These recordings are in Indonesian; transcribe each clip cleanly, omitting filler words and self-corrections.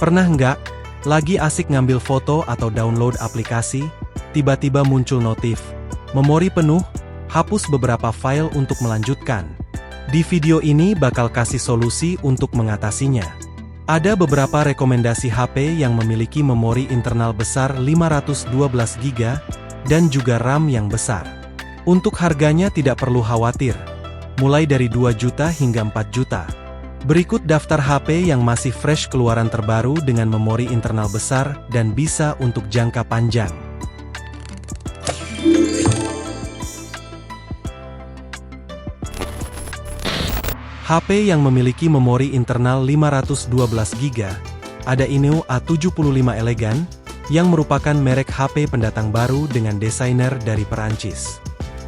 Pernah nggak, lagi asik ngambil foto atau download aplikasi, tiba-tiba muncul notif, memori penuh, hapus beberapa file untuk melanjutkan. Di video ini bakal kasih solusi untuk mengatasinya. Ada beberapa rekomendasi HP yang memiliki memori internal besar 512 GB dan juga RAM yang besar. Untuk harganya tidak perlu khawatir, mulai dari 2 juta hingga 4 juta. Berikut daftar HP yang masih fresh keluaran terbaru dengan memori internal besar dan bisa untuk jangka panjang. HP yang memiliki memori internal 512 GB, ada Ineo A75 Elegan, yang merupakan merek HP pendatang baru dengan desainer dari Perancis.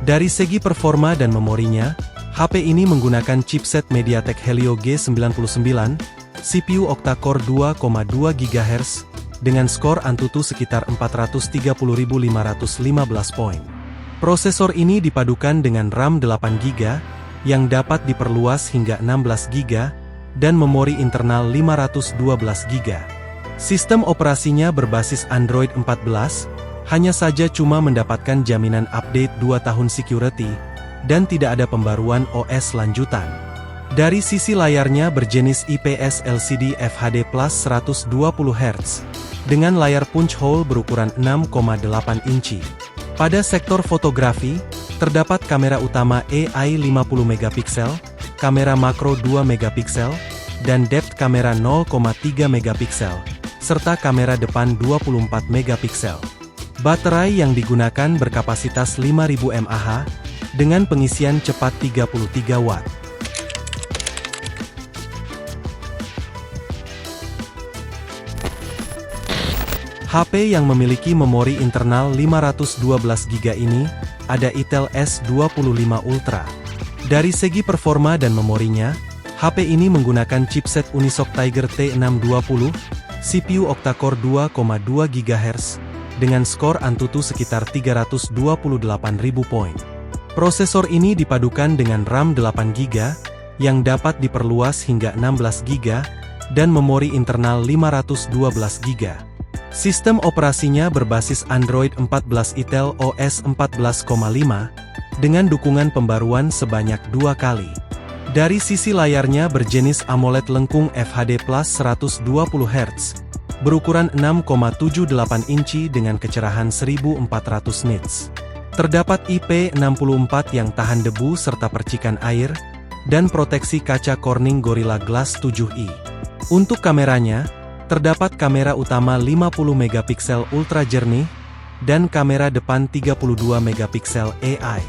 Dari segi performa dan memorinya, HP ini menggunakan chipset MediaTek Helio G99, CPU octa-core 2,2 GHz, dengan skor Antutu sekitar 430.515 poin. Prosesor ini dipadukan dengan RAM 8 GB, yang dapat diperluas hingga 16 GB, dan memori internal 512 GB. Sistem operasinya berbasis Android 14, hanya saja cuma mendapatkan jaminan update 2 tahun security, dan tidak ada pembaruan OS lanjutan. Dari sisi layarnya berjenis IPS LCD FHD Plus 120 Hz, dengan layar punch hole berukuran 6,8 inci. Pada sektor fotografi, terdapat kamera utama AI 50 MP, kamera makro 2 MP, dan depth kamera 0,3 MP, serta kamera depan 24 MP. Baterai yang digunakan berkapasitas 5000 mAh, dengan pengisian cepat 33 Watt. HP yang memiliki memori internal 512 GB ini, ada Itel S25 Ultra. Dari segi performa dan memorinya, HP ini menggunakan chipset Unisoc Tiger T620, CPU octa-core 2,2 GHz, dengan skor Antutu sekitar 328.000 poin. Prosesor ini dipadukan dengan RAM 8 GB, yang dapat diperluas hingga 16 GB, dan memori internal 512 GB. Sistem operasinya berbasis Android 14 Itel OS 14,5, dengan dukungan pembaruan sebanyak 2 kali. Dari sisi layarnya berjenis AMOLED lengkung FHD Plus 120 Hz, berukuran 6,78 inci dengan kecerahan 1400 nits. Terdapat IP64 yang tahan debu serta percikan air, dan proteksi kaca Corning Gorilla Glass 7i. Untuk kameranya, terdapat kamera utama 50 MP ultra jernih, dan kamera depan 32 MP AI.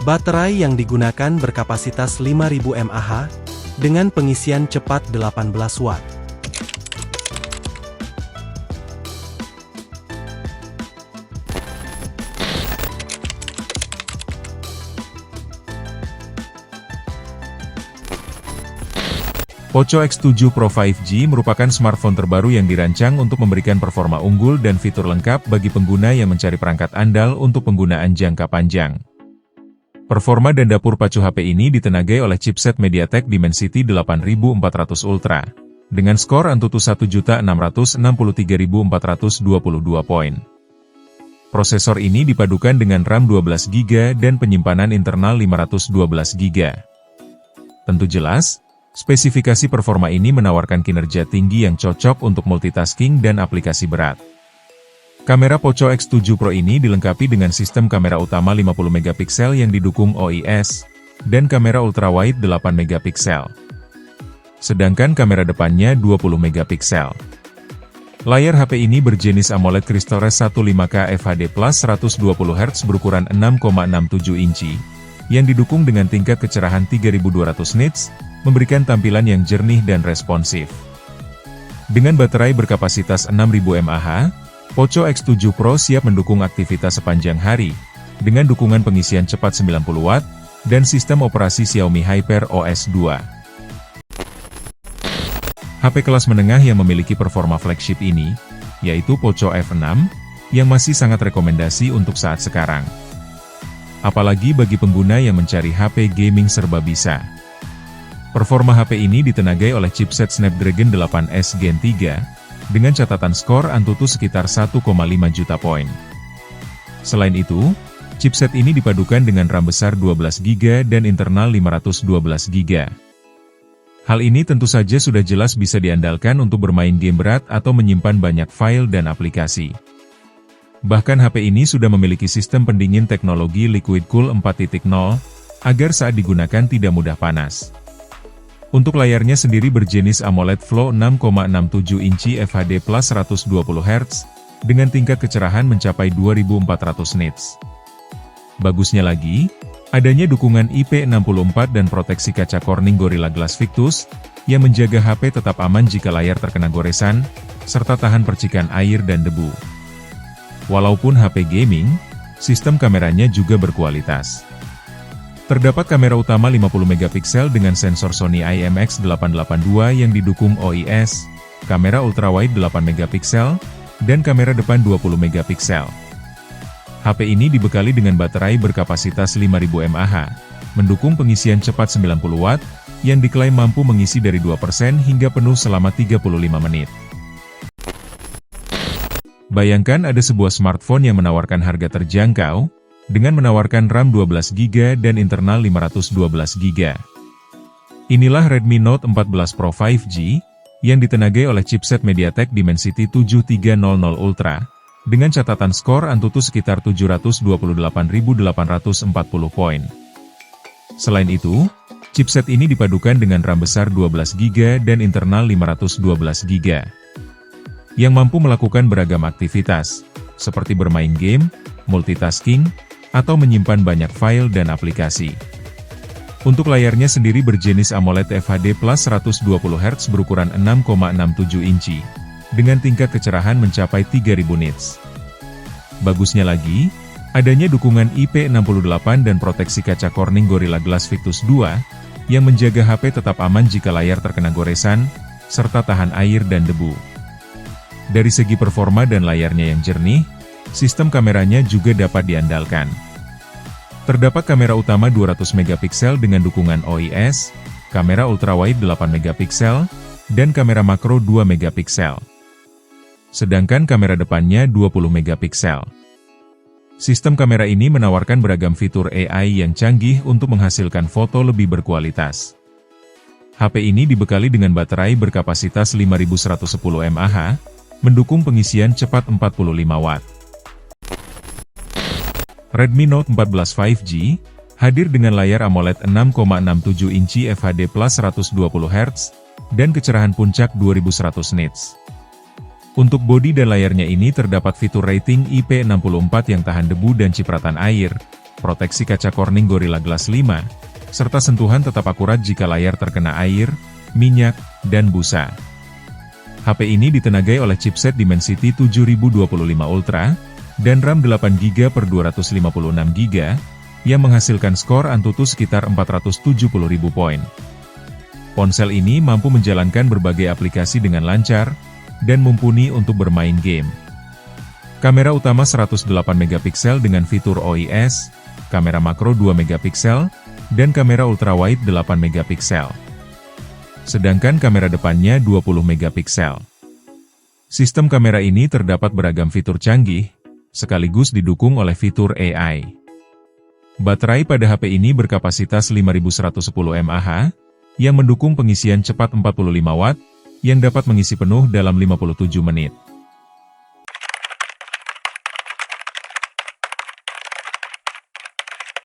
Baterai yang digunakan berkapasitas 5000 mAh, dengan pengisian cepat 18 Watt. Poco X7 Pro 5G merupakan smartphone terbaru yang dirancang untuk memberikan performa unggul dan fitur lengkap bagi pengguna yang mencari perangkat andal untuk penggunaan jangka panjang. Performa dan dapur pacu HP ini ditenagai oleh chipset MediaTek Dimensity 8400 Ultra, dengan skor Antutu 1.663.422 poin. Prosesor ini dipadukan dengan RAM 12 GB dan penyimpanan internal 512 GB. Tentu jelas, spesifikasi performa ini menawarkan kinerja tinggi yang cocok untuk multitasking dan aplikasi berat. Kamera Poco X7 Pro ini dilengkapi dengan sistem kamera utama 50 MP yang didukung OIS, dan kamera ultrawide 8 MP. Sedangkan kamera depannya 20 MP. Layar HP ini berjenis AMOLED CrystalRes 15K FHD Plus 120 Hz berukuran 6,67 inci, yang didukung dengan tingkat kecerahan 3200 nits, memberikan tampilan yang jernih dan responsif. Dengan baterai berkapasitas 6000 mAh, Poco X7 Pro siap mendukung aktivitas sepanjang hari, dengan dukungan pengisian cepat 90 Watt, dan sistem operasi Xiaomi Hyper OS 2. HP kelas menengah yang memiliki performa flagship ini, yaitu Poco F6, yang masih sangat rekomendasi untuk saat sekarang. Apalagi bagi pengguna yang mencari HP gaming serba bisa. Performa HP ini ditenagai oleh chipset Snapdragon 8S Gen 3, dengan catatan skor Antutu sekitar 1,5 juta poin. Selain itu, chipset ini dipadukan dengan RAM besar 12GB dan internal 512GB. Hal ini tentu saja sudah jelas bisa diandalkan untuk bermain game berat atau menyimpan banyak file dan aplikasi. Bahkan HP ini sudah memiliki sistem pendingin teknologi Liquid Cool 4.0, agar saat digunakan tidak mudah panas. Untuk layarnya sendiri berjenis AMOLED Flow 6,67 inci FHD plus 120Hz, dengan tingkat kecerahan mencapai 2400 nits. Bagusnya lagi, adanya dukungan IP64 dan proteksi kaca Corning Gorilla Glass Victus, yang menjaga HP tetap aman jika layar terkena goresan, serta tahan percikan air dan debu. Walaupun HP gaming, sistem kameranya juga berkualitas. Terdapat kamera utama 50MP dengan sensor Sony IMX882 yang didukung OIS, kamera ultrawide 8MP, dan kamera depan 20MP. HP ini dibekali dengan baterai berkapasitas 5000 mAh, mendukung pengisian cepat 90 Watt, yang diklaim mampu mengisi dari 2% hingga penuh selama 35 menit. Bayangkan ada sebuah smartphone yang menawarkan harga terjangkau, dengan menawarkan RAM 12GB dan internal 512GB. Inilah Redmi Note 14 Pro 5G, yang ditenagai oleh chipset MediaTek Dimensity 7300 Ultra, dengan catatan skor Antutu sekitar 728.840 poin. Selain itu, chipset ini dipadukan dengan RAM besar 12GB dan internal 512GB, yang mampu melakukan beragam aktivitas, seperti bermain game, multitasking, atau menyimpan banyak file dan aplikasi. Untuk layarnya sendiri berjenis AMOLED FHD plus 120Hz berukuran 6,67 inci, dengan tingkat kecerahan mencapai 3000 nits. Bagusnya lagi, adanya dukungan IP68 dan proteksi kaca Corning Gorilla Glass Victus 2, yang menjaga HP tetap aman jika layar terkena goresan, serta tahan air dan debu. Dari segi performa dan layarnya yang jernih, sistem kameranya juga dapat diandalkan. Terdapat kamera utama 200MP dengan dukungan OIS, kamera ultrawide 8MP, dan kamera makro 2MP. Sedangkan kamera depannya 20MP. Sistem kamera ini menawarkan beragam fitur AI yang canggih untuk menghasilkan foto lebih berkualitas. HP ini dibekali dengan baterai berkapasitas 5110 mAh, mendukung pengisian cepat 45 Watt. Redmi Note 14 5G, hadir dengan layar AMOLED 6,67 inci FHD plus 120Hz, dan kecerahan puncak 2100 nits. Untuk bodi dan layarnya ini terdapat fitur rating IP64 yang tahan debu dan cipratan air, proteksi kaca Corning Gorilla Glass 5, serta sentuhan tetap akurat jika layar terkena air, minyak, dan busa. HP ini ditenagai oleh chipset Dimensity 7025 Ultra, dan RAM 8GB per 256GB, yang menghasilkan skor Antutu sekitar 470.000 poin. Ponsel ini mampu menjalankan berbagai aplikasi dengan lancar, dan mumpuni untuk bermain game. Kamera utama 108MP dengan fitur OIS, kamera makro 2MP, dan kamera ultrawide 8MP. Sedangkan kamera depannya 20MP. Sistem kamera ini terdapat beragam fitur canggih, sekaligus didukung oleh fitur AI. Baterai pada HP ini berkapasitas 5110 mAh, yang mendukung pengisian cepat 45 Watt, yang dapat mengisi penuh dalam 57 menit.